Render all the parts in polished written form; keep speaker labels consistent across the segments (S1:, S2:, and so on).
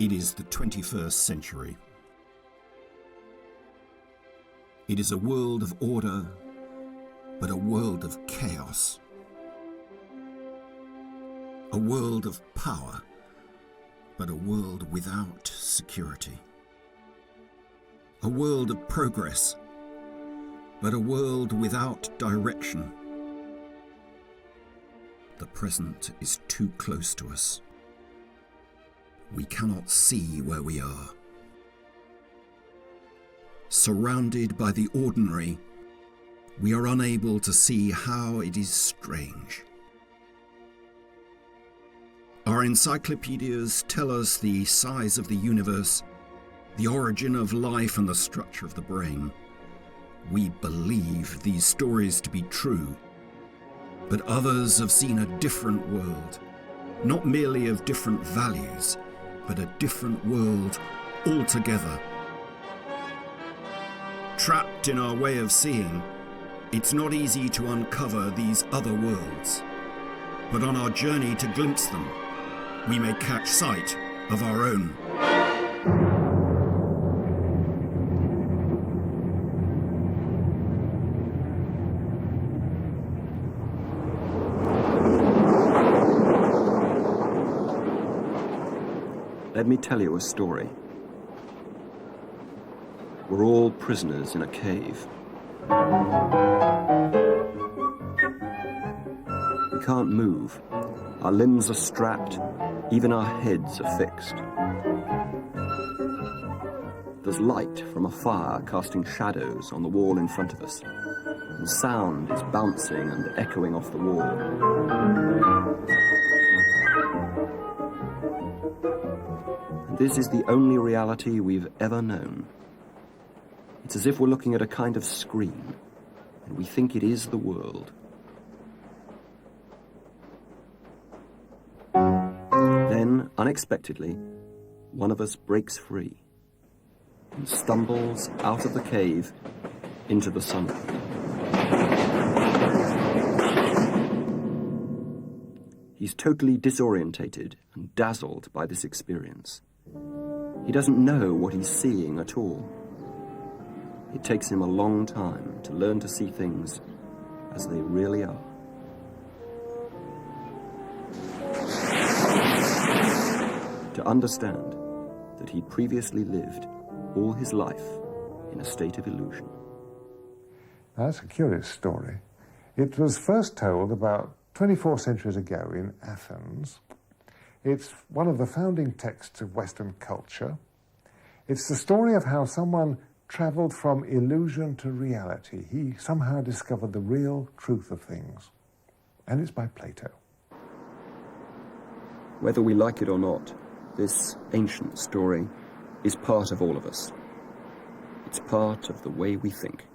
S1: It is the 21st century. It is a world of order, but a world of chaos. A world of power, but a world without security. A world of progress, but a world without direction. The present is too close to us. We cannot see where we are. Surrounded by the ordinary, we are unable to see how it is strange. Our encyclopedias tell us the size of the universe, the origin of life and the structure of the brain. We believe these stories to be true, but others have seen a different world, not merely of different values, but a different world altogether. Trapped in our way of seeing, it's not easy to uncover these other worlds. But on our journey to glimpse them, we may catch sight of our own.
S2: Let me tell you a story. We're all prisoners in a cave. We can't move. Our limbs are strapped. Even our heads are fixed. There's light from a fire casting shadows on the wall in front of us. And sound is bouncing and echoing off the wall. This is the only reality we've ever known. It's as if we're looking at a kind of screen, and we think it is the world. Then, unexpectedly, one of us breaks free and stumbles out of the cave into the sunlight. He's totally disorientated and dazzled by this experience. He doesn't know what he's seeing at all. It takes him a long time to learn to see things as they really are. To understand that he previously lived all his life in a state of illusion.
S3: Now, that's a curious story. It was first told about 24 centuries ago in Athens. It's one of the founding texts of Western culture. It's the story of how someone traveled from illusion to reality. He somehow discovered the real truth of things. And it's by Plato.
S2: Whether we like it or not, this ancient story is part of all of us. It's part of the way we think.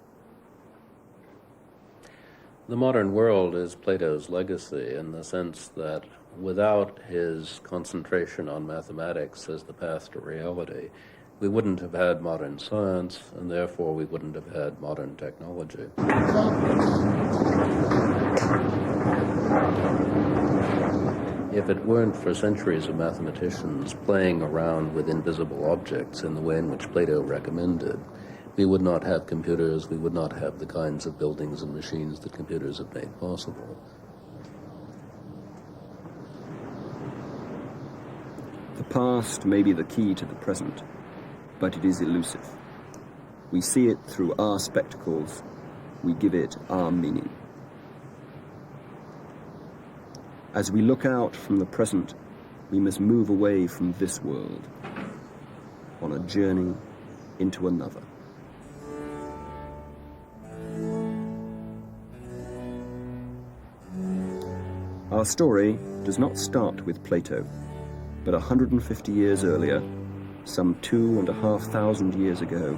S4: The modern world is Plato's legacy in the sense that without his concentration on mathematics as the path to reality, we wouldn't have had modern science, and therefore we wouldn't have had modern technology. If it weren't for centuries of mathematicians playing around with invisible objects in the way in which Plato recommended, we would not have computers, we would not have the kinds of buildings and machines that computers have made possible.
S2: The past may be the key to the present, but it is elusive. We see it through our spectacles, we give it our meaning. As we look out from the present, we must move away from this world, on a journey into another. Our story does not start with Plato, but 150 years earlier, some 2,500 years ago,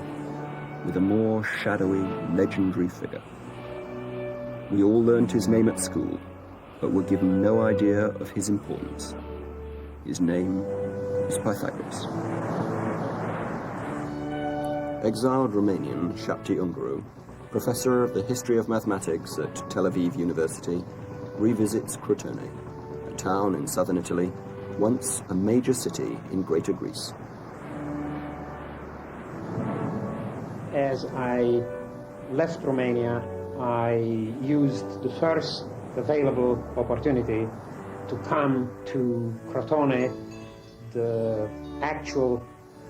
S2: with a more shadowy, legendary figure. We all learnt his name at school, but were given no idea of his importance. His name is Pythagoras. Exiled Romanian Shapti Unguru, professor of the history of mathematics at Tel Aviv University, revisits Crotone, a town in southern Italy once a major city in Greater Greece.
S5: As I left Romania, I used the first available opportunity to come to Crotone, the actual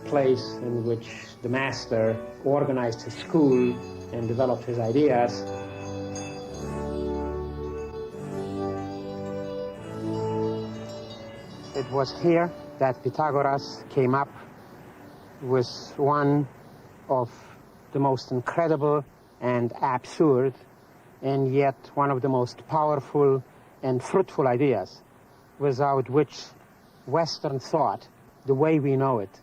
S5: place in which the master organized his school and developed his ideas. It was here that Pythagoras came up with one of the most incredible and absurd, and yet one of the most powerful and fruitful ideas, without which Western thought, the way we know it,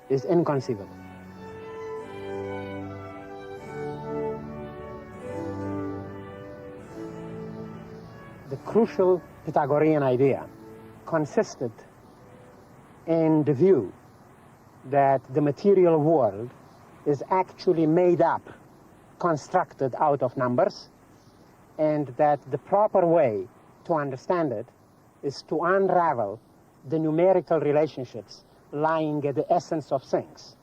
S5: is inconceivable. The crucial Pythagorean idea consisted in the view that the material world is actually made up, constructed out of numbers, and that the proper way to understand it is to unravel the numerical relationships lying at the essence of things.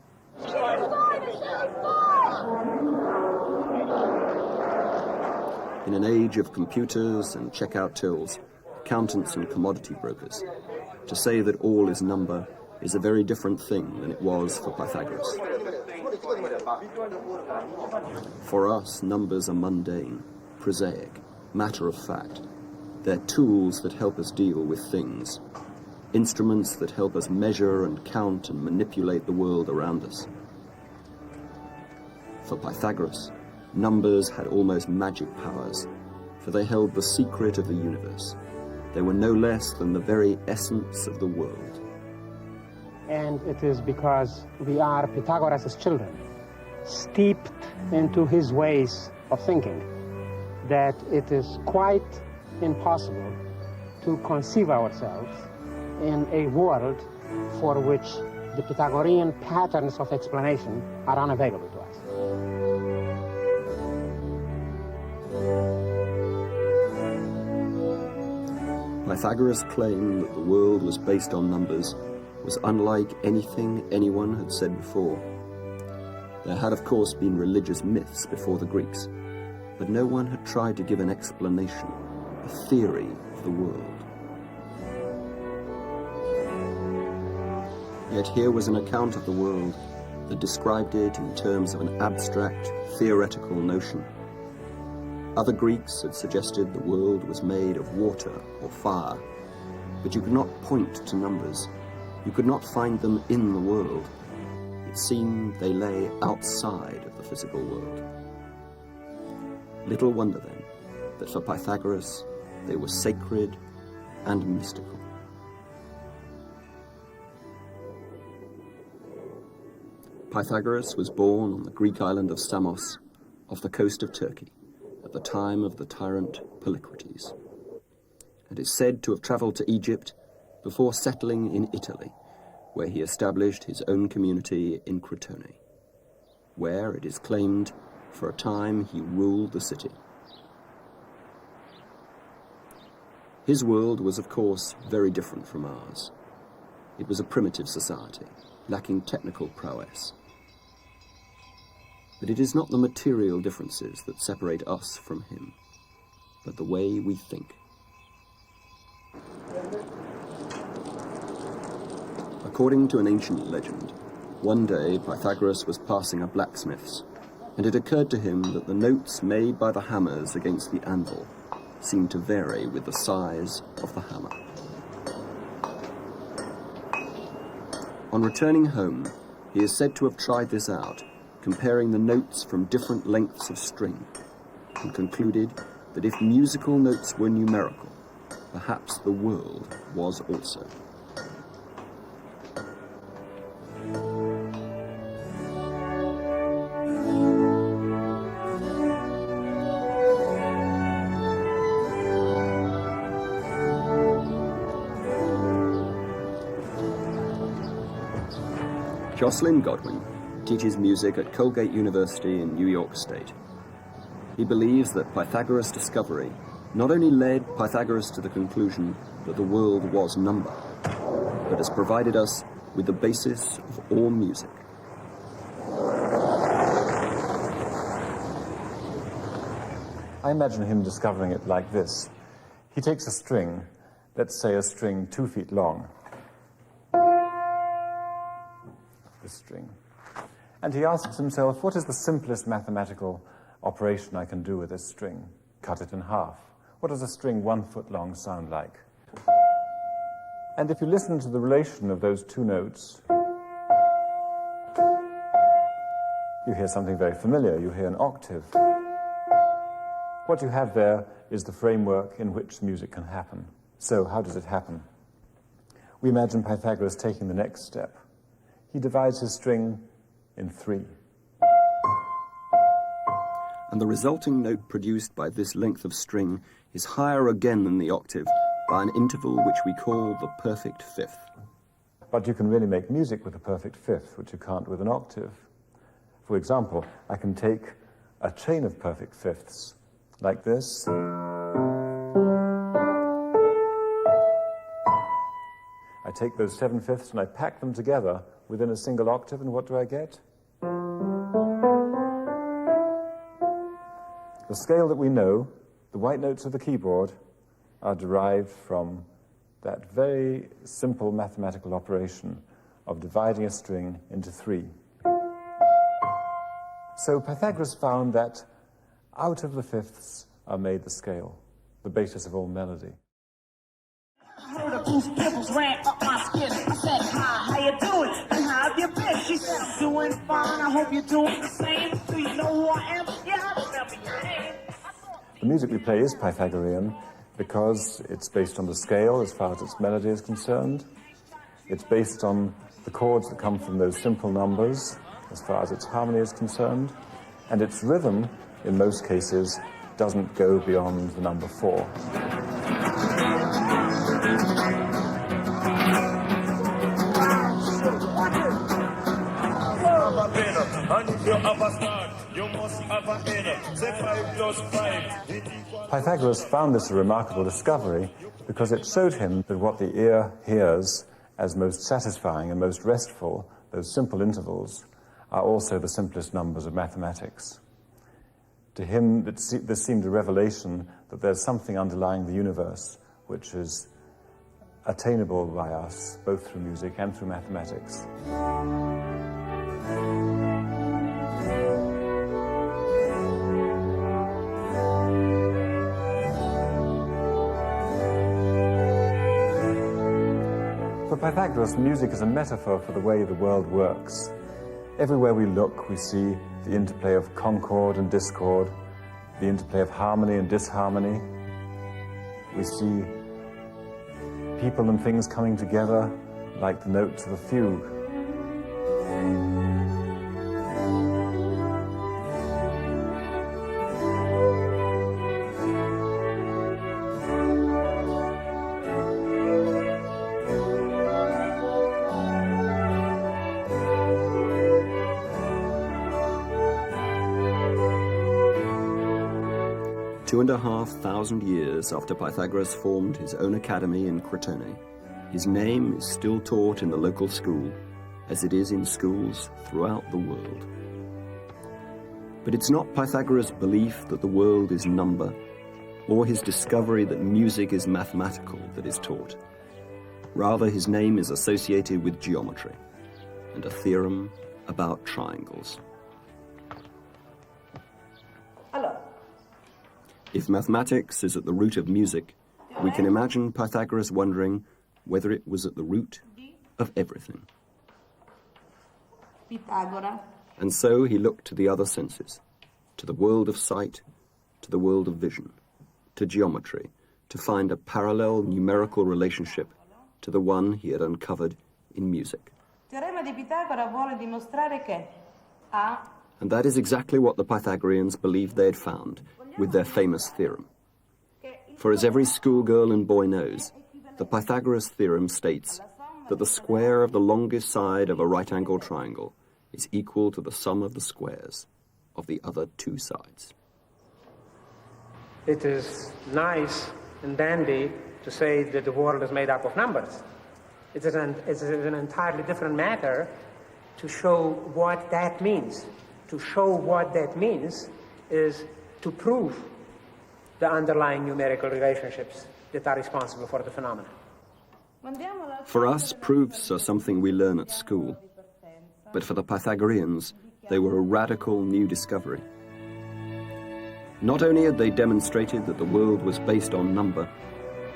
S2: In an age of computers and checkout tills, accountants and commodity brokers, to say that all is number is a very different thing than it was for Pythagoras. For us, numbers are mundane, prosaic, matter of fact. They're tools that help us deal with things, instruments that help us measure and count and manipulate the world around us. For Pythagoras, numbers had almost magic powers, for they held the secret of the universe. They were no less than the very essence of the world.
S5: And it is because we are Pythagoras' children, steeped into his ways of thinking, that it is quite impossible to conceive ourselves in a world for which the Pythagorean patterns of explanation are unavailable to us.
S2: Pythagoras' claim that the world was based on numbers was unlike anything anyone had said before. There had, of course, been religious myths before the Greeks, but no one had tried to give an explanation, a theory of the world. Yet here was an account of the world that described it in terms of an abstract, theoretical notion. Other Greeks had suggested the world was made of water or fire, but you could not point to numbers. You could not find them in the world. It seemed they lay outside of the physical world. Little wonder, then, that for Pythagoras, they were sacred and mystical. Pythagoras was born on the Greek island of Samos, off the coast of Turkey, at the time of the tyrant Polycrates, and is said to have travelled to Egypt before settling in Italy, where he established his own community in Crotone, where, it is claimed, for a time he ruled the city. His world was, of course, very different from ours. It was a primitive society, lacking technical prowess. But it is not the material differences that separate us from him, but the way we think. According to an ancient legend, one day Pythagoras was passing a blacksmith's, and it occurred to him that the notes made by the hammers against the anvil seemed to vary with the size of the hammer. On returning home, he is said to have tried this out, comparing the notes from different lengths of string, and concluded that if musical notes were numerical, perhaps the world was also. Jocelyn Godwin teaches music at Colgate University in New York State. He believes that Pythagoras' discovery not only led Pythagoras to the conclusion that the world was number, but has provided us with the basis of all music.
S6: I imagine him discovering it like this. He takes a string, let's say a string 2 feet long, this string, and he asks himself, what is the simplest mathematical operation I can do with this string? Cut it in half. What does a string 1 foot long sound like? And if you listen to the relation of those two notes, you hear something very familiar. You hear an octave. What you have there is the framework in which music can happen. So how does it happen? We imagine Pythagoras taking the next step. He divides his string in 3.
S2: And the resulting note produced by this length of string is higher again than the octave by an interval which we call the perfect fifth.
S6: But you can really make music with a perfect fifth, which you can't with an octave. For example, I can take a chain of perfect fifths, like this. I take those 7 fifths and I pack them together within a single octave, and what do I get? The scale that we know, the white notes of the keyboard, are derived from that very simple mathematical operation of dividing a string into 3. So Pythagoras found that out of the fifths are made the scale, the basis of all melody.
S7: I heard a goose pimples ran up my skin. I said, hi, how you doing? And how have you been? She said, I'm doing fine. I hope you're doing the same. Do you know who I am? Yeah, I remember your name.
S6: The music we play is Pythagorean because it's based on the scale as far as its melody is concerned. It's based on the chords that come from those simple numbers as far as its harmony is concerned. And its rhythm, in most cases, doesn't go beyond the number 4. Pythagoras found this a remarkable discovery because it showed him that what the ear hears as most satisfying and most restful, those simple intervals, are also the simplest numbers of mathematics. To him, this seemed a revelation that there's something underlying the universe which is attainable by us, both through music and through mathematics. For Pythagoras, music is a metaphor for the way the world works. Everywhere we look, we see the interplay of concord and discord, the interplay of harmony and disharmony. We see people and things coming together like the notes of a fugue.
S2: Two and a half thousand years after Pythagoras formed his own academy in Crotone, his name is still taught in the local school, as it is in schools throughout the world. But it's not Pythagoras' belief that the world is number, or his discovery that music is mathematical that is taught. Rather, his name is associated with geometry and a theorem about triangles. If mathematics is at the root of music, we can imagine Pythagoras wondering whether it was at the root of everything.
S8: Pythagoras.
S2: And so he looked to the other senses, to the world of sight, to the world of vision, to geometry, to find a parallel numerical relationship to the one he had uncovered in music.
S8: Teorema di Pitagora vuole dimostrare che A.
S2: And that is exactly what the Pythagoreans believed they had found with their famous theorem. For as every schoolgirl and boy knows, the Pythagoras theorem states that the square of the longest side of a right-angled triangle is equal to the sum of the squares of the other two sides.
S5: It is nice and dandy to say that the world is made up of numbers. It is an entirely different matter to show what that means. To show what that means is to prove the underlying numerical relationships that are responsible for the phenomena.
S2: For us, proofs are something we learn at school. But for the Pythagoreans, they were a radical new discovery. Not only had they demonstrated that the world was based on number,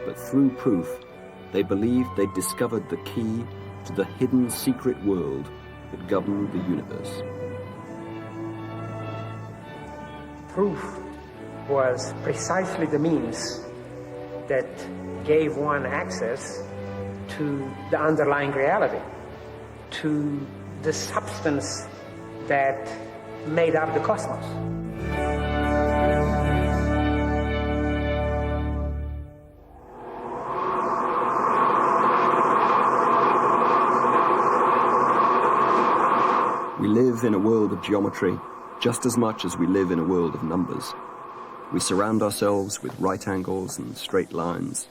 S2: but through proof, they believed they'd discovered the key to the hidden secret world that governed the universe.
S5: Proof was precisely the means that gave one access to the underlying reality, to the substance that made up the cosmos.
S2: We live in a world of geometry just as much as we live in a world of numbers. We surround ourselves with right angles and straight lines.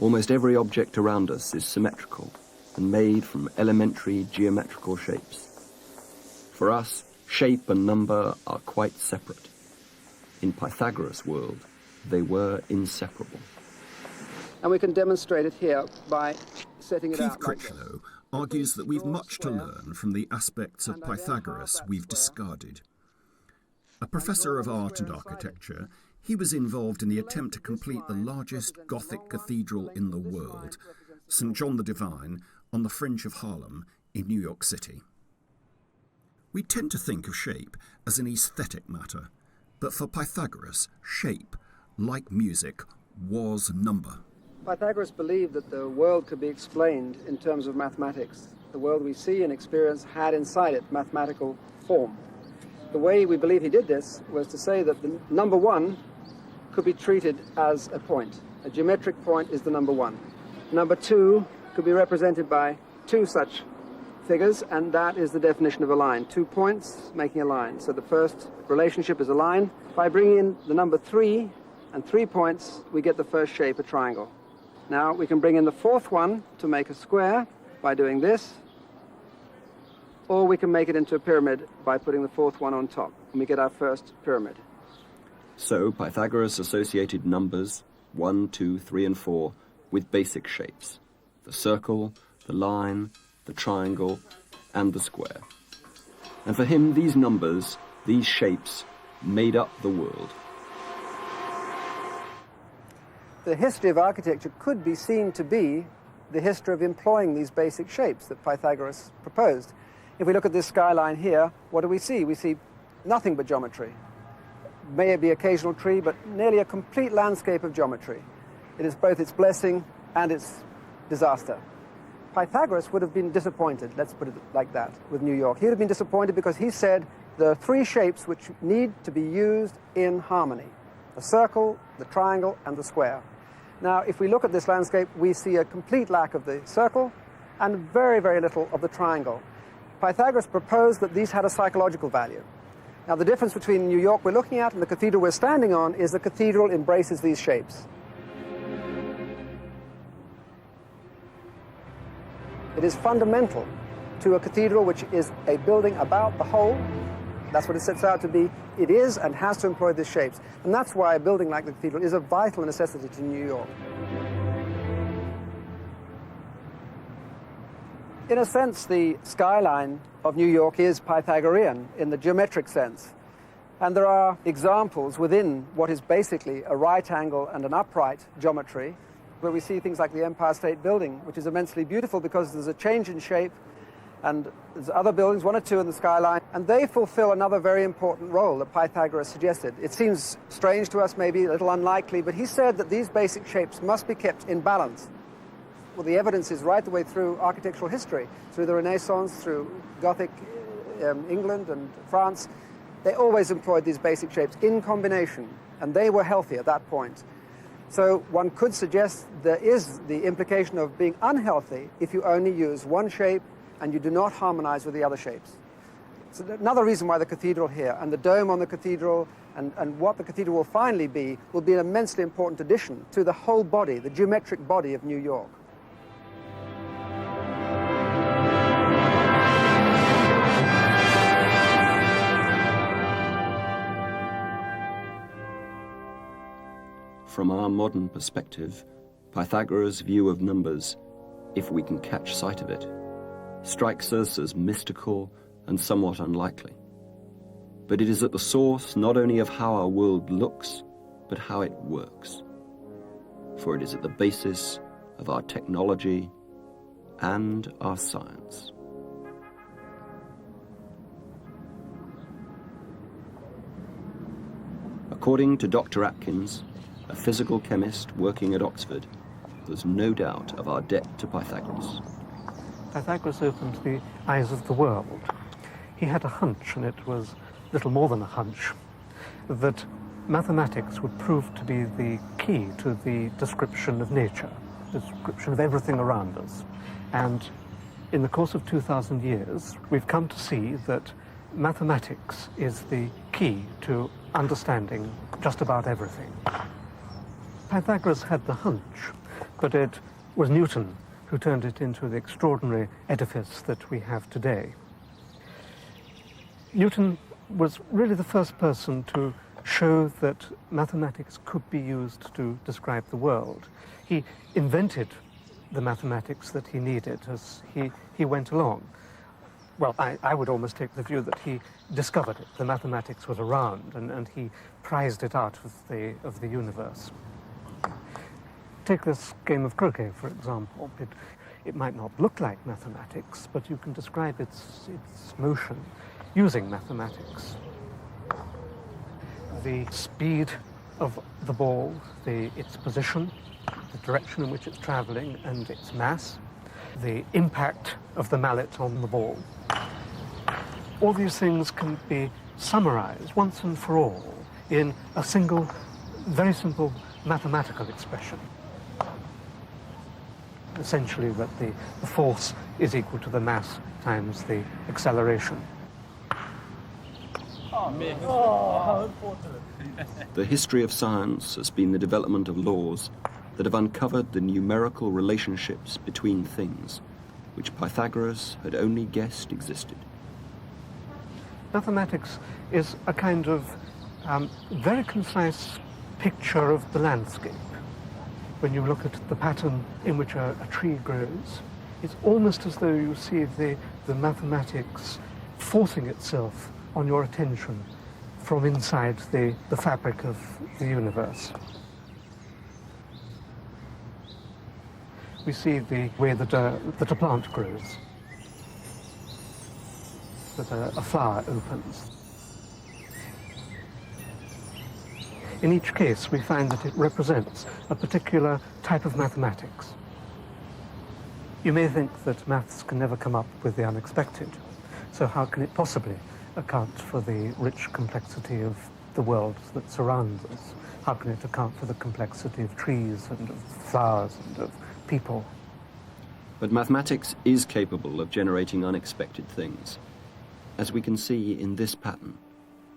S2: Almost every object around us is symmetrical and made from elementary geometrical shapes. For us, shape and number are quite separate. In Pythagoras' world, they were inseparable.
S9: And we can demonstrate it here by setting it
S1: Keith
S9: out like this.
S1: Critchlow argues that we've much to learn from the aspects of Pythagoras we've discarded. A professor of art and architecture, he was involved in the attempt to complete the largest Gothic cathedral in the world, St. John the Divine, on the fringe of Harlem in New York City. We tend to think of shape as an aesthetic matter, but for Pythagoras, shape, like music, was number.
S9: Pythagoras believed that the world could be explained in terms of mathematics. The world we see and experience had inside it mathematical form. The way we believe he did this was to say that the number one could be treated as a point. A geometric point is the number one. Number two could be represented by two such figures, and that is the definition of a line. 2 points making a line. So the first relationship is a line. By bringing in the number 3 and 3 points, we get the first shape, a triangle. Now we can bring in the fourth one to make a square by doing this, or we can make it into a pyramid by putting the fourth one on top, and we get our first pyramid.
S2: So Pythagoras associated numbers 1, 2, 3, and 4 with basic shapes: the circle, the line, the triangle, and the square. And for him, these numbers, these shapes, made up the world.
S9: The history of architecture could be seen to be the history of employing these basic shapes that Pythagoras proposed. If we look at this skyline here, what do we see? We see nothing but geometry. May be occasional tree, but nearly a complete landscape of geometry. It is both its blessing and its disaster. Pythagoras would have been disappointed, let's put it like that, with New York. He would have been disappointed because he said there are 3 shapes which need to be used in harmony: the circle, the triangle, and the square. Now, if we look at this landscape, we see a complete lack of the circle and very, very little of the triangle. Pythagoras proposed that these had a psychological value. Now, the difference between New York we're looking at and the cathedral we're standing on is the cathedral embraces these shapes. It is fundamental to a cathedral, which is a building about the whole. That's what it sets out to be. It is and has to employ these shapes. And that's why a building like the cathedral is a vital necessity to New York. In a sense, the skyline of New York is Pythagorean in the geometric sense. And there are examples within what is basically a right angle and an upright geometry, where we see things like the Empire State Building, which is immensely beautiful because there's a change in shape, and there's other buildings, 1 or 2 in the skyline, and they fulfill another very important role that Pythagoras suggested. It seems strange to us, maybe a little unlikely, but he said that these basic shapes must be kept in balance. Well, the evidence is right the way through architectural history, through the Renaissance, through Gothic England and France. They always employed these basic shapes in combination, and they were healthy at that point. So one could suggest there is the implication of being unhealthy if you only use one shape and you do not harmonize with the other shapes. It's another reason why the cathedral here and the dome on the cathedral and what the cathedral will finally be will be an immensely important addition to the whole body, the geometric body of New York.
S2: from our modern perspective, Pythagoras' view of numbers, if we can catch sight of it, strikes us as mystical and somewhat unlikely. But it is at the source not only of how our world looks, but how it works. For it is at the basis of our technology and our science. According to Dr. Atkins, a physical chemist working at Oxford, there's no doubt of our debt to Pythagoras.
S10: Pythagoras opened the eyes of the world. He had a hunch, and it was little more than a hunch, that mathematics would prove to be the key to the description of nature, the description of everything around us. And in the course of 2,000 years, we've come to see that mathematics is the key to understanding just about everything. Pythagoras had the hunch, but it was Newton who turned it into the extraordinary edifice that we have today. Newton was really the first person to show that mathematics could be used to describe the world. He invented the mathematics that he needed as he went along. Well, I would almost take the view that he discovered it. The mathematics was around, and he prized it out of the universe. Take this game of croquet, for example. It might not look like mathematics, but you can describe its motion using mathematics. The speed of the ball, its position, the direction in which it's traveling, and its mass, the impact of the mallet on the ball. All these things can be summarized once and for all in a single, very simple mathematical expression. Essentially that the force is equal to the mass times the acceleration.
S2: The history of science has been the development of laws that have uncovered the numerical relationships between things, which Pythagoras had only guessed existed.
S10: Mathematics is a kind of very concise picture of the landscape. When you look at the pattern in which a tree grows, it's almost as though you see the mathematics forcing itself on your attention from inside the fabric of the universe. We see the way that a plant grows, that a flower opens. In each case, we find that it represents a particular type of mathematics. You may think that maths can never come up with the unexpected, so how can it possibly account for the rich complexity of the world that surrounds us? How can it account for the complexity of trees and of flowers and of people?
S2: But mathematics is capable of generating unexpected things, as we can see in this pattern,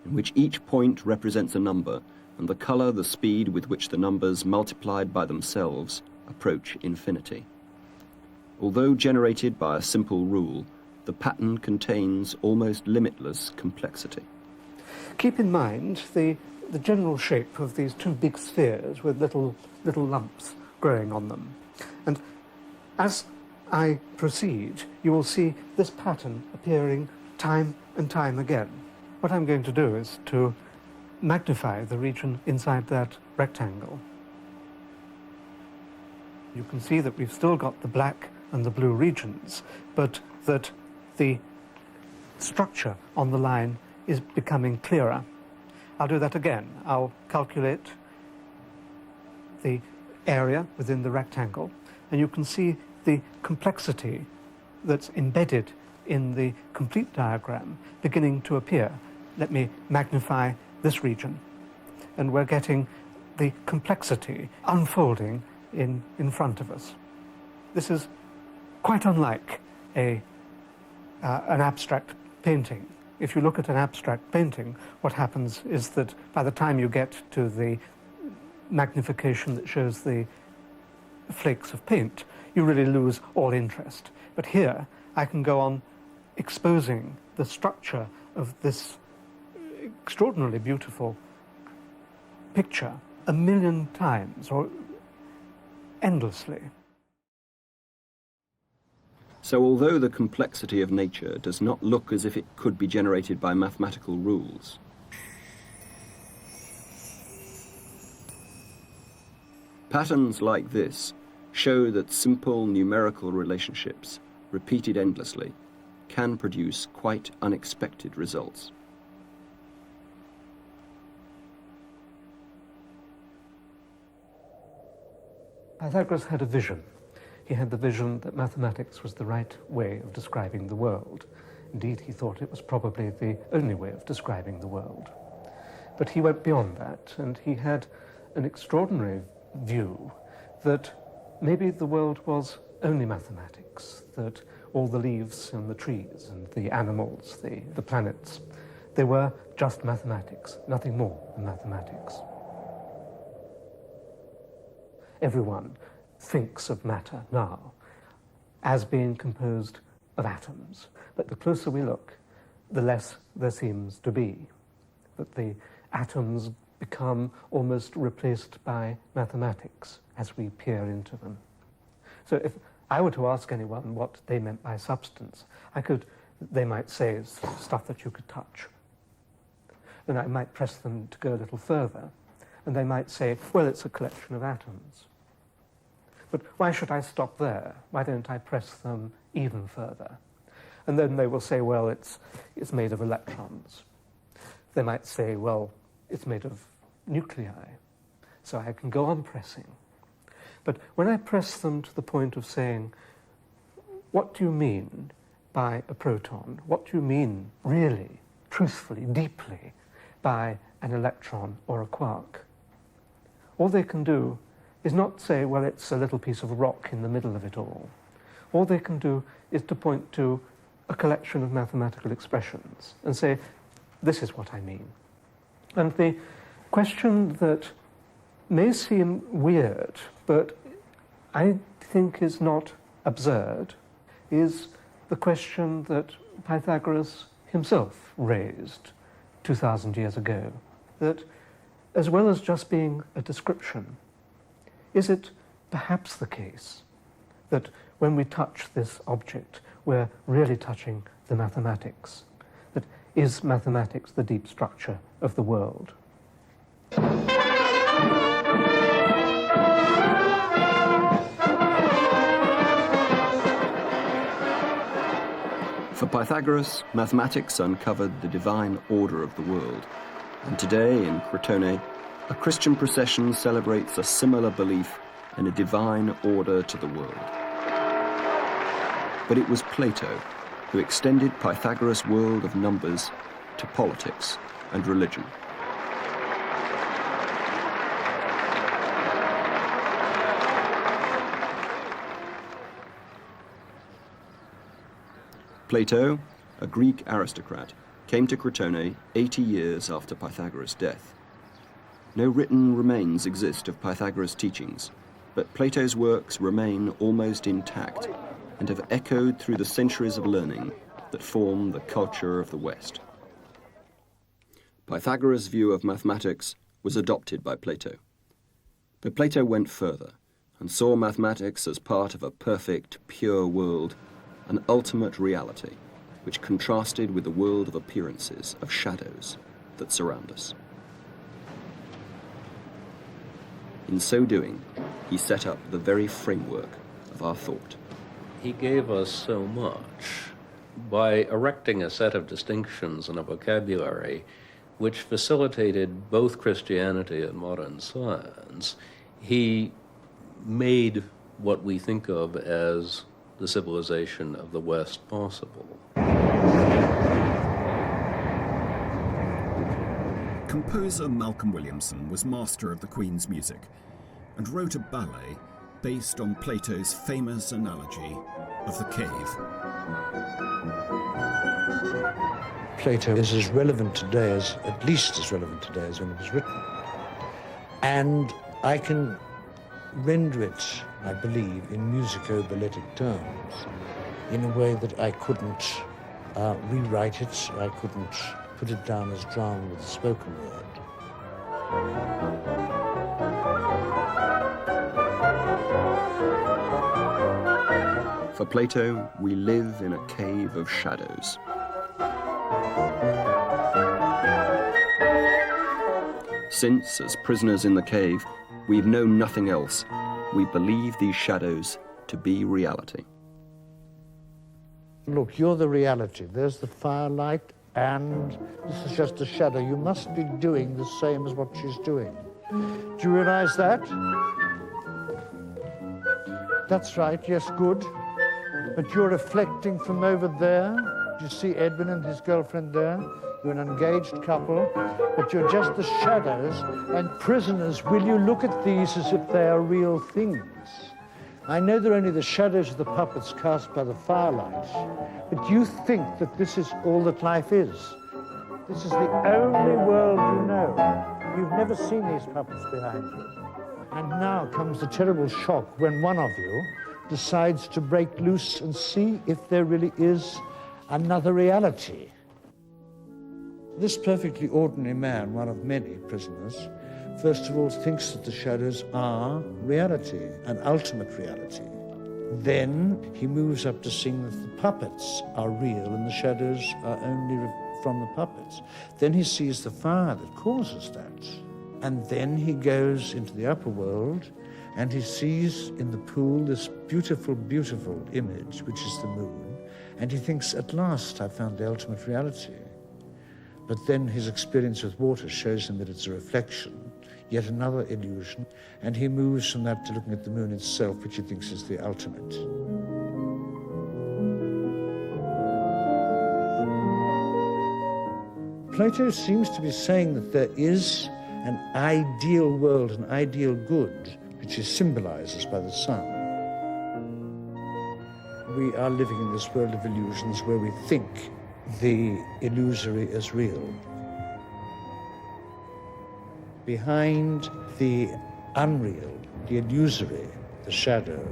S2: in which each point represents a number, and the color, the speed with which the numbers multiplied by themselves approach infinity. Although generated by a simple rule, the pattern contains almost limitless complexity.
S10: Keep in mind the general shape of these two big spheres with little lumps growing on them. And as I proceed, you will see this pattern appearing time and time again. What I'm going to do is to magnify the region inside that rectangle. You can see that we've still got the black and the blue regions, but that the structure on the line is becoming clearer. I'll do that again. I'll calculate the area within the rectangle, and you can see the complexity that's embedded in the complete diagram beginning to appear. Let me magnify this region, and we're getting the complexity unfolding in front of us. This is quite unlike an abstract painting. If you look at an abstract painting, what happens is that by the time you get to the magnification that shows the flakes of paint, you really lose all interest. But here, I can go on exposing the structure of this extraordinarily beautiful picture 1,000,000 times or endlessly.
S2: So although the complexity of nature does not look as if it could be generated by mathematical rules, patterns like this show that simple numerical relationships, repeated endlessly, can produce quite unexpected results.
S10: Pythagoras had a vision. He had the vision that mathematics was the right way of describing the world. Indeed, he thought it was probably the only way of describing the world. But he went beyond that, and he had an extraordinary view that maybe the world was only mathematics, that all the leaves and the trees and the animals, the planets, they were just mathematics, nothing more than mathematics. Everyone thinks of matter now as being composed of atoms, but the closer we look, the less there seems to be, that the atoms become almost replaced by mathematics as we peer into them. So if I were to ask anyone what they meant by substance, they might say it's stuff that you could touch. Then I might press them to go a little further, and they might say, well, it's a collection of atoms. But why should I stop there? Why don't I press them even further? And then they will say, well, it's made of electrons. They might say, well, it's made of nuclei. So I can go on pressing. But when I press them to the point of saying, what do you mean by a proton? What do you mean, really, truthfully, deeply, by an electron or a quark? All they can do is not say, well, it's a little piece of rock in the middle of it all. All they can do is to point to a collection of mathematical expressions and say, this is what I mean. And the question that may seem weird, but I think is not absurd, is the question that Pythagoras himself raised 2,000 years ago, that as well as just being a description, is it perhaps the case that when we touch this object, we're really touching the mathematics? That is mathematics the deep structure of the world?
S2: For Pythagoras, mathematics uncovered the divine order of the world, and today in Crotone, a Christian procession celebrates a similar belief in a divine order to the world. But it was Plato who extended Pythagoras' world of numbers to politics and religion. Plato, a Greek aristocrat, came to Crotone 80 years after Pythagoras' death. No written remains exist of Pythagoras' teachings, but Plato's works remain almost intact and have echoed through the centuries of learning that form the culture of the West. Pythagoras' view of mathematics was adopted by Plato. But Plato went further and saw mathematics as part of a perfect, pure world, an ultimate reality, which contrasted with the world of appearances, of shadows, that surround us. In so doing, he set up the very framework of our thought.
S4: He gave us so much by erecting a set of distinctions and a vocabulary which facilitated both Christianity and modern science. He made what we think of as the civilization of the West possible.
S1: Composer Malcolm Williamson was master of the Queen's music and wrote a ballet based on Plato's famous analogy of the cave.
S11: Plato is as relevant today as, at least as relevant today as when it was written. And I can render it, I believe, in musico-balletic terms, in a way that I couldn't rewrite it, I couldn't put it down as drama with a spoken word.
S2: For Plato, we live in a cave of shadows. Since, as prisoners in the cave, we've known nothing else, we believe these shadows to be reality.
S11: Look, you're the reality. There's the firelight, and this is just a shadow. You must be doing the same as what she's doing. Do you realize that? That's right, yes, good. But you're reflecting from over there. Do you see Edwin and his girlfriend there? You're an engaged couple, but you're just the shadows. And prisoners, will you look at these as if they are real things? I know they're only the shadows of the puppets cast by the firelight, but you think that this is all that life is. This is the only world you know. You've never seen these puppets behind you. And now comes the terrible shock when one of you decides to break loose and see if there really is another reality. This perfectly ordinary man, one of many prisoners, first of all thinks that the shadows are reality, an ultimate reality. Then he moves up to seeing that the puppets are real and the shadows are only from the puppets. Then he sees the fire that causes that. And then he goes into the upper world and he sees in the pool this beautiful, beautiful image, which is the moon. And he thinks, at last I've found the ultimate reality. But then his experience with water shows him that it's a reflection, yet another illusion, and he moves from that to looking at the moon itself, which he thinks is the ultimate. Plato seems to be saying that there is an ideal world, an ideal good, which is symbolized by the sun. We are living in this world of illusions where we think the illusory is real. Behind the unreal, the illusory, the shadow,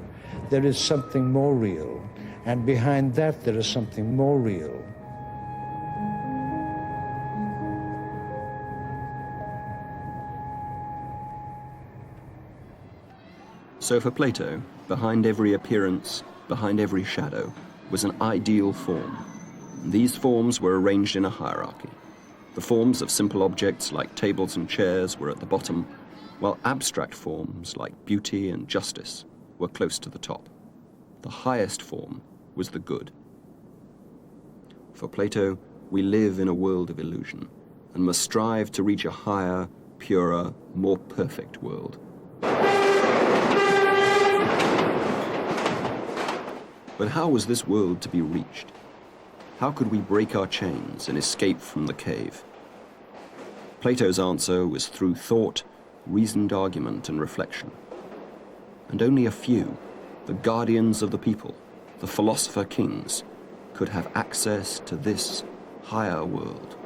S11: there is something more real, and behind that there is something more real.
S2: So for Plato, behind every appearance, behind every shadow, was an ideal form. These forms were arranged in a hierarchy. The forms of simple objects like tables and chairs were at the bottom, while abstract forms like beauty and justice were close to the top. The highest form was the good. For Plato, we live in a world of illusion and must strive to reach a higher, purer, more perfect world. But how was this world to be reached? How could we break our chains and escape from the cave? Plato's answer was through thought, reasoned argument, and reflection. And only a few, the guardians of the people, the philosopher kings, could have access to this higher world.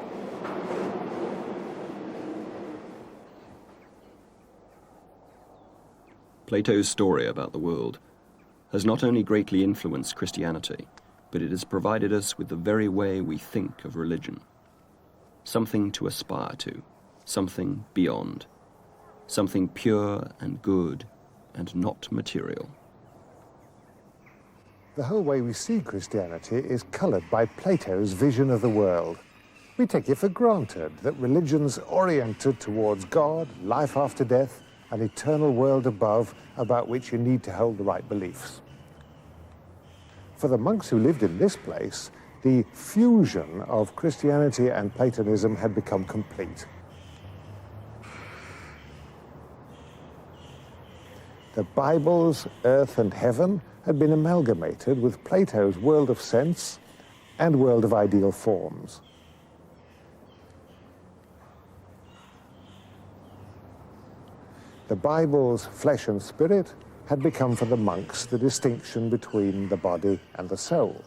S2: Plato's story about the world has not only greatly influenced Christianity, but it has provided us with the very way we think of religion. Something to aspire to, something beyond, something pure and good and not material.
S3: The whole way we see Christianity is coloured by Plato's vision of the world. We take it for granted that religion's oriented towards God, life after death, an eternal world above about which you need to hold the right beliefs. For the monks who lived in this place, the fusion of Christianity and Platonism had become complete. The Bible's earth and heaven had been amalgamated with Plato's world of sense and world of ideal forms. The Bible's flesh and spirit had become for the monks the distinction between the body and the soul.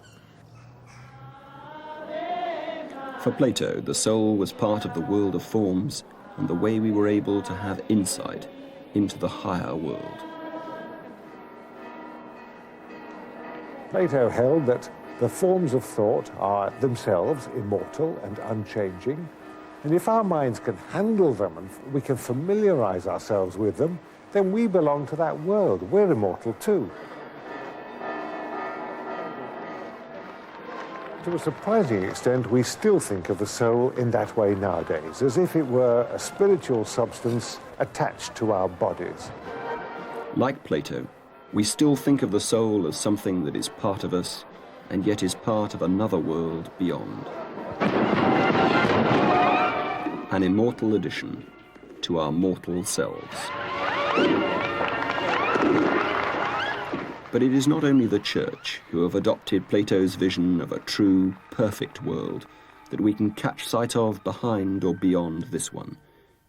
S2: For Plato, the soul was part of the world of forms and the way we were able to have insight into the higher world.
S3: Plato held that the forms of thought are themselves immortal and unchanging, and if our minds can handle them and we can familiarize ourselves with them, then we belong to that world. We're immortal too. To a surprising extent, we still think of the soul in that way nowadays, as if it were a spiritual substance attached to our bodies.
S2: Like Plato, we still think of the soul as something that is part of us and yet is part of another world beyond. An immortal addition to our mortal selves. But it is not only the Church who have adopted Plato's vision of a true, perfect world that we can catch sight of behind or beyond this one.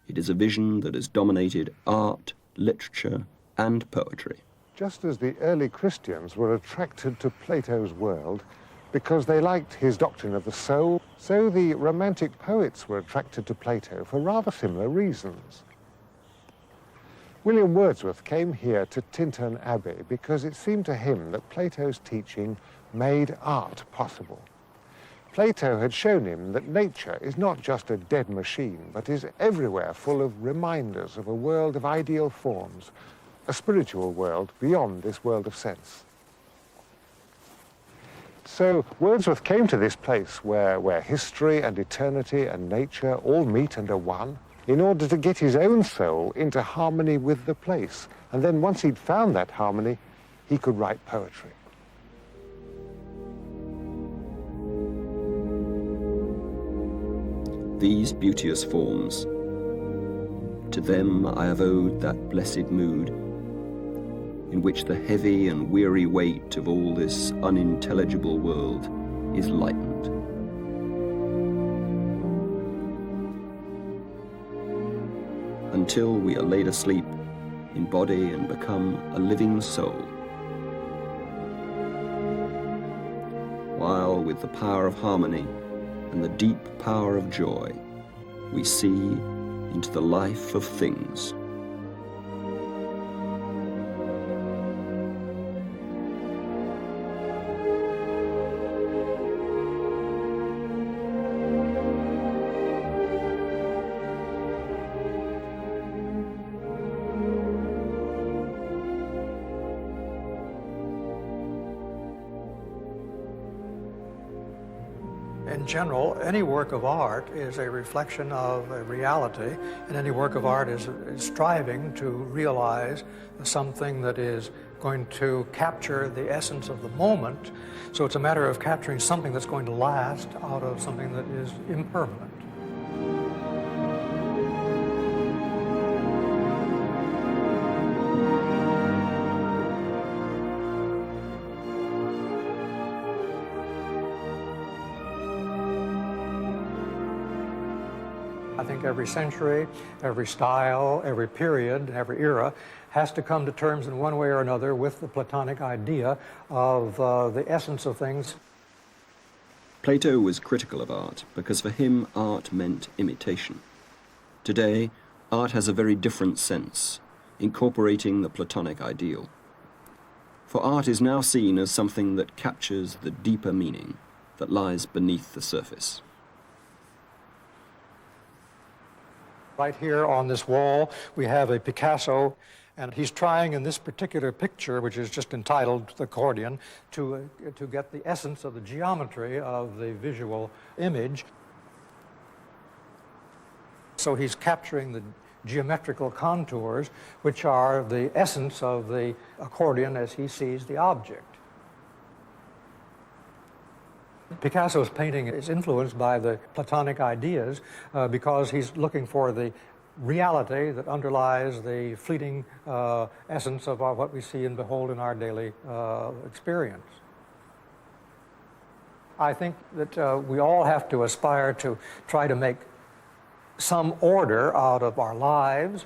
S2: It is a vision that has dominated art, literature, and poetry.
S3: Just as the early Christians were attracted to Plato's world because they liked his doctrine of the soul, so the Romantic poets were attracted to Plato for rather similar reasons. William Wordsworth came here to Tintern Abbey because it seemed to him that Plato's teaching made art possible. Plato had shown him that nature is not just a dead machine, but is everywhere full of reminders of a world of ideal forms, a spiritual world beyond this world of sense. So Wordsworth came to this place where history and eternity and nature all meet and are one, in order to get his own soul into harmony with the place. And then once he'd found that harmony, he could write poetry.
S2: These beauteous forms, to them I have owed that blessed mood in which the heavy and weary weight of all this unintelligible world is lightened. Until we are laid asleep in body and become a living soul. While with the power of harmony and the deep power of joy, we see into the life of things.
S10: In general, any work of art is a reflection of a reality, and any work of art is striving to realize something that is going to capture the essence of the moment. So it's a matter of capturing something that's going to last out of something that is impermanent. I think every century, every style, every period, every era has to come to terms in one way or another with the Platonic idea of the essence of things.
S2: Plato was critical of art because for him art meant imitation. Today, art has a very different sense, incorporating the Platonic ideal. For art is now seen as something that captures the deeper meaning that lies beneath the surface.
S10: Right here on this wall, we have a Picasso, and he's trying in this particular picture, which is just entitled The Accordion, to get the essence of the geometry of the visual image. So he's capturing the geometrical contours, which are the essence of the accordion as he sees the object. Picasso's painting is influenced by the Platonic ideas because he's looking for the reality that underlies the fleeting essence of what we see and behold in our daily experience. I think that we all have to aspire to try to make some order out of our lives,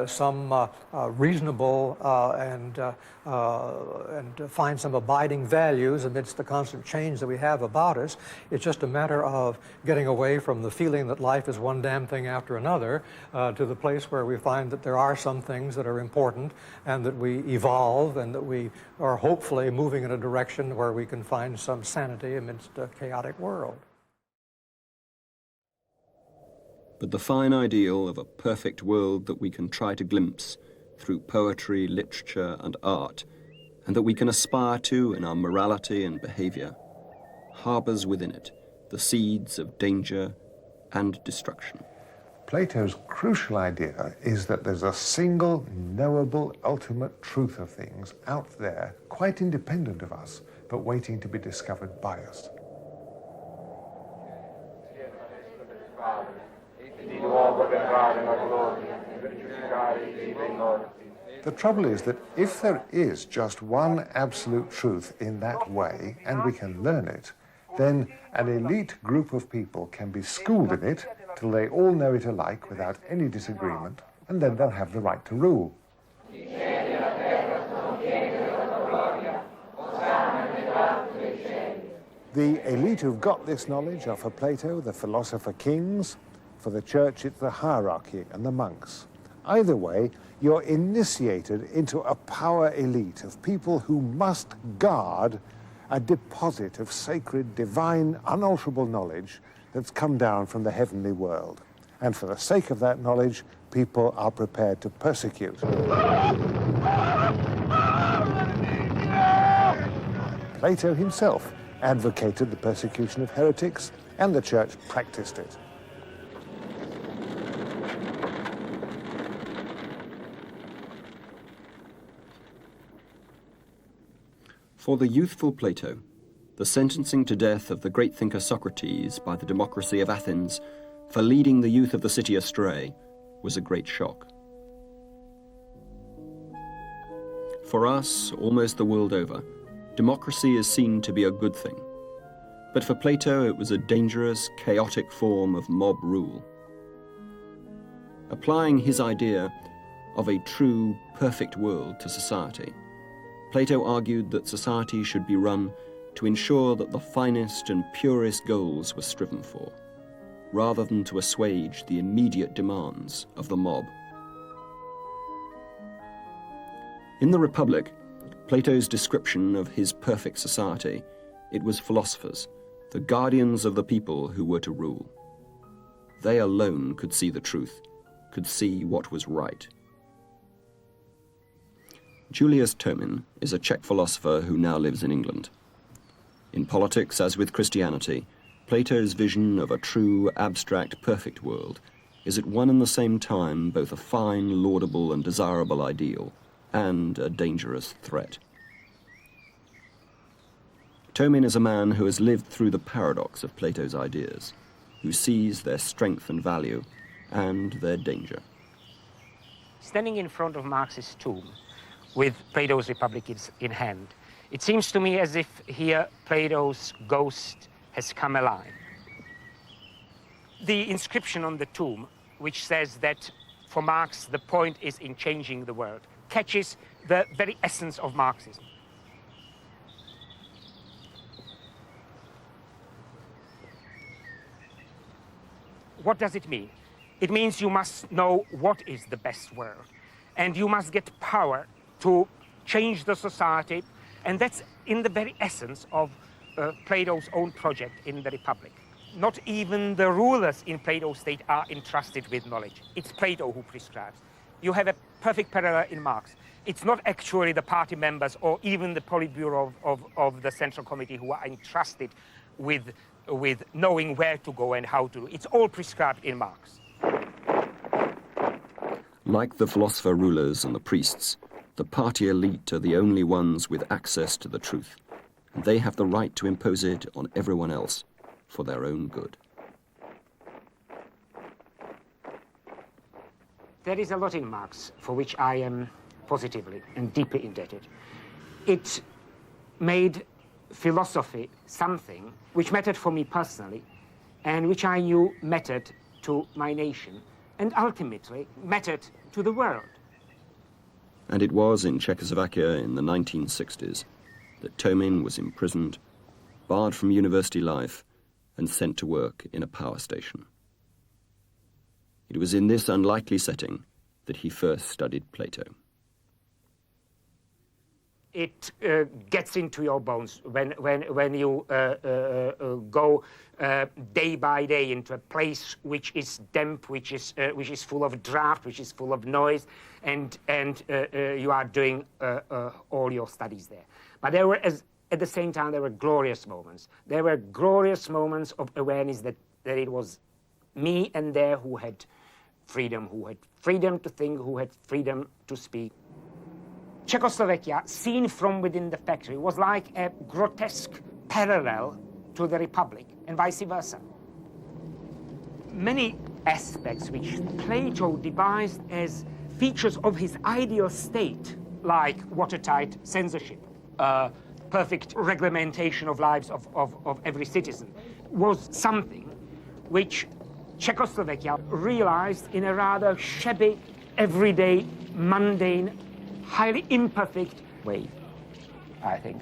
S10: some reasonable and find some abiding values amidst the constant change that we have about us. It's just a matter of getting away from the feeling that life is one damn thing after another to the place where we find that there are some things that are important and that we evolve and that we are hopefully moving in a direction where we can find some sanity amidst a chaotic world.
S2: But the fine ideal of a perfect world that we can try to glimpse through poetry, literature, and art, and that we can aspire to in our morality and behavior, harbours within it the seeds of danger and destruction.
S3: Plato's crucial idea is that there's a single, knowable, ultimate truth of things out there, quite independent of us, but waiting to be discovered by us. The trouble is that if there is just one absolute truth in that way, and we can learn it, then an elite group of people can be schooled in it till they all know it alike without any disagreement, and then they'll have the right to rule. The elite who've got this knowledge are, for Plato, the philosopher kings. For the church, it's the hierarchy and the monks. Either way, you're initiated into a power elite of people who must guard a deposit of sacred, divine, unalterable knowledge that's come down from the heavenly world. And for the sake of that knowledge, people are prepared to persecute. Plato himself advocated the persecution of heretics, and the church practiced it.
S2: For the youthful Plato, the sentencing to death of the great thinker Socrates by the democracy of Athens for leading the youth of the city astray was a great shock. For us, almost the world over, democracy is seen to be a good thing. But for Plato, it was a dangerous, chaotic form of mob rule. Applying his idea of a true, perfect world to society, Plato argued that society should be run to ensure that the finest and purest goals were striven for, rather than to assuage the immediate demands of the mob. In the Republic, Plato's description of his perfect society, it was philosophers, the guardians of the people who were to rule. They alone could see the truth, could see what was right. Julius Tomin is a Czech philosopher who now lives in England. In politics, as with Christianity, Plato's vision of a true, abstract, perfect world is at one and the same time both a fine, laudable and desirable ideal and a dangerous threat. Tomin is a man who has lived through the paradox of Plato's ideas, who sees their strength and value and their danger.
S5: Standing in front of Marx's tomb, with Plato's Republic in hand, it seems to me as if here Plato's ghost has come alive. The inscription on the tomb, which says that for Marx the point is in changing the world, catches the very essence of Marxism. What does it mean? It means you must know what is the best world, and you must get power to change the society, and that's in the very essence of Plato's own project in the Republic. Not even the rulers in Plato's state are entrusted with knowledge. It's Plato who prescribes. You have a perfect parallel in Marx. It's not actually the party members or even the Politburo of the Central Committee who are entrusted with knowing where to go and how to do it. It's all prescribed in Marx.
S2: Like the philosopher rulers and the priests, the party elite are the only ones with access to the truth, and they have the right to impose it on everyone else for their own good.
S5: There is a lot in Marx for which I am positively and deeply indebted. It made philosophy something which mattered for me personally, and which I knew mattered to my nation, and ultimately mattered to the world.
S2: And it was in Czechoslovakia in the 1960s that Tomin was imprisoned, barred from university life, and sent to work in a power station. It was in this unlikely setting that he first studied Plato.
S5: It gets into your bones when you go day by day into a place which is damp, which is full of draft, which is full of noise, and you are doing all your studies there. But there were
S12: at the same time, there were glorious moments. There were glorious moments of awareness that it was me and there who had freedom to think, who had freedom to speak. Czechoslovakia, seen from within the factory, was like a grotesque parallel to the Republic, and vice versa. Many aspects which Plato devised as features of his ideal state, like watertight censorship, perfect reglementation of lives of every citizen, was something which Czechoslovakia realized in a rather shabby, everyday, mundane, highly imperfect way. I think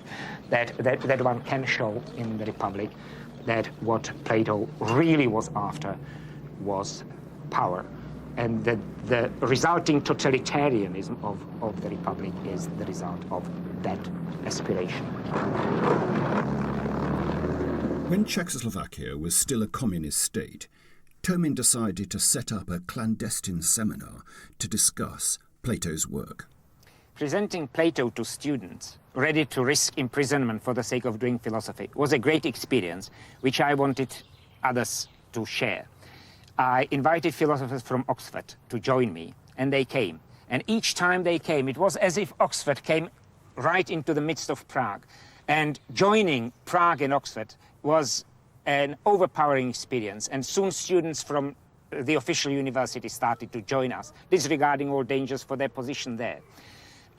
S12: that one can show in the Republic that what Plato really was after was power, and that the resulting totalitarianism of the Republic is the result of that aspiration.
S1: When Czechoslovakia was still a communist state, Tomin decided to set up a clandestine seminar to discuss Plato's work.
S12: Presenting Plato to students ready to risk imprisonment for the sake of doing philosophy was a great experience, which I wanted others to share. I invited philosophers from Oxford to join me, and they came. And each time they came, it was as if Oxford came right into the midst of Prague. And joining Prague and Oxford was an overpowering experience. And soon students from the official university started to join us, disregarding all dangers for their position there.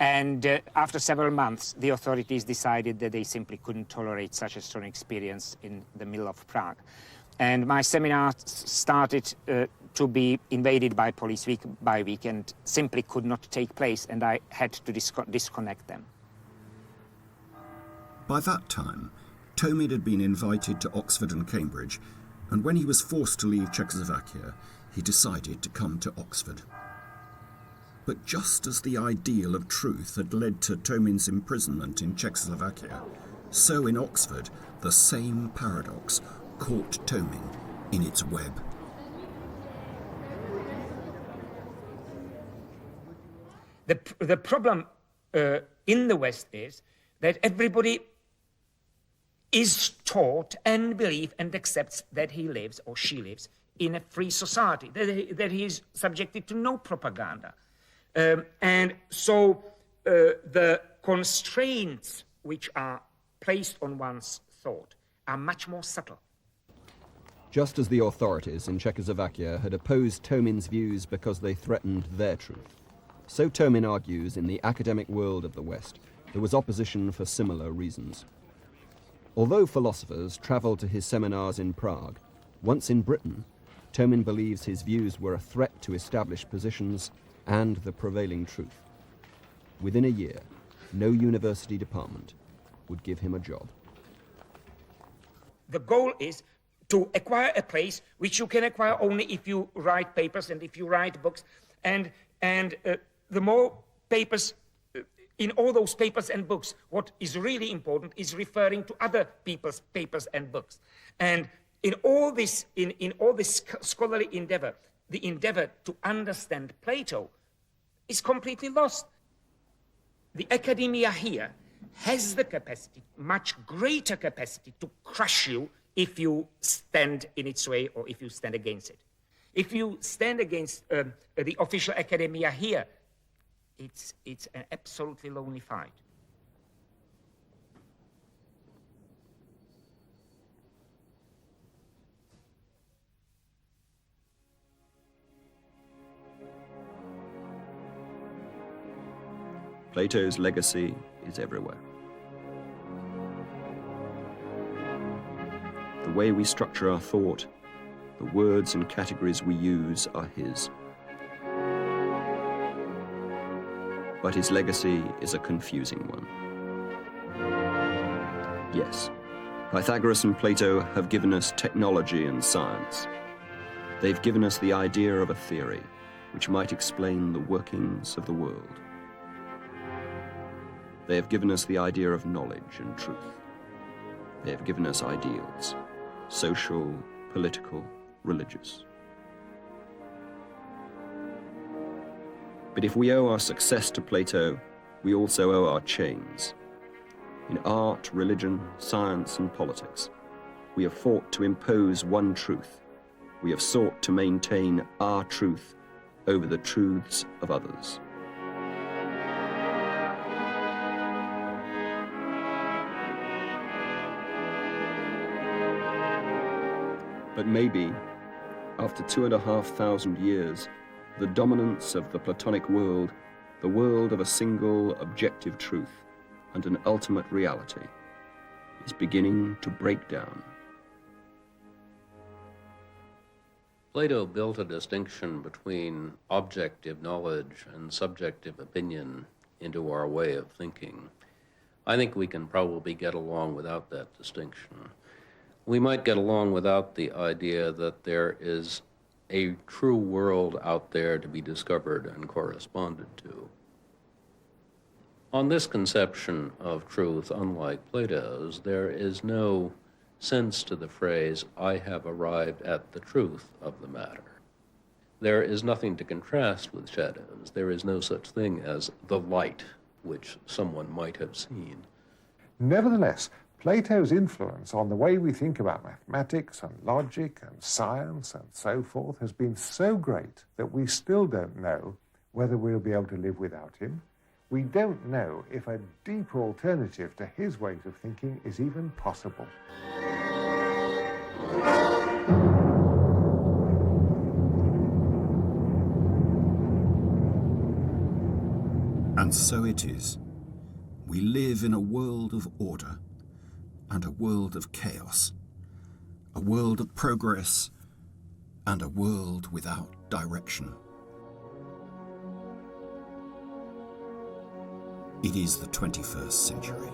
S12: And after several months, the authorities decided that they simply couldn't tolerate such a strong experience in the middle of Prague. And my seminar started to be invaded by police week by week and simply could not take place, and I had to disconnect them.
S1: By that time, Tomin had been invited to Oxford and Cambridge, and when he was forced to leave Czechoslovakia, he decided to come to Oxford. But just as the ideal of truth had led to Tomin's imprisonment in Czechoslovakia, so in Oxford the same paradox caught Tomin in its web.
S12: The problem in the West is that everybody is taught and believes and accepts that he lives or she lives in a free society, that he is subjected to no propaganda. And so the constraints which are placed on one's thought are much more subtle.
S2: Just as the authorities in Czechoslovakia had opposed Tomin's views because they threatened their truth, so Tomin argues in the academic world of the West there was opposition for similar reasons. Although philosophers travelled to his seminars in Prague, once in Britain, Tomin believes his views were a threat to established positions and the prevailing truth. Within a year, no university department would give him a job.
S12: The goal is to acquire a place which you can acquire only if you write papers and if you write books, and the more papers in all those papers and books, what is really important is referring to other people's papers and books. And in all this scholarly endeavor, the endeavor to understand Plato is completely lost. The academia here has the capacity, much greater capacity, to crush you if you stand in its way or if you stand against it. If you stand against the official academia here, it's an absolutely lonely fight.
S2: Plato's legacy is everywhere. The way we structure our thought, the words and categories we use are his. But his legacy is a confusing one. Yes, Pythagoras and Plato have given us technology and science. They've given us the idea of a theory which might explain the workings of the world. They have given us the idea of knowledge and truth. They have given us ideals, social, political, religious. But if we owe our success to Plato, we also owe our chains. in art, religion, science, and politics. We have fought to impose one truth. We have sought to maintain our truth over the truths of others. But maybe, after 2,500 years, the dominance of the Platonic world, the world of a single objective truth and an ultimate reality, is beginning to break down.
S4: Plato built a distinction between objective knowledge and subjective opinion into our way of thinking. I think we can probably get along without that distinction. We might get along without the idea that there is a true world out there to be discovered and corresponded to. On this conception of truth, unlike Plato's, there is no sense to the phrase, I have arrived at the truth of the matter. There is nothing to contrast with shadows. There is no such thing as the light, which someone might have seen.
S3: Nevertheless, Plato's influence on the way we think about mathematics and logic and science and so forth has been so great that we still don't know whether we'll be able to live without him. We don't know if a deeper alternative to his ways of thinking is even possible.
S1: And so it is. We live in a world of order and a world of chaos, a world of progress and a world without direction. It is the 21st century.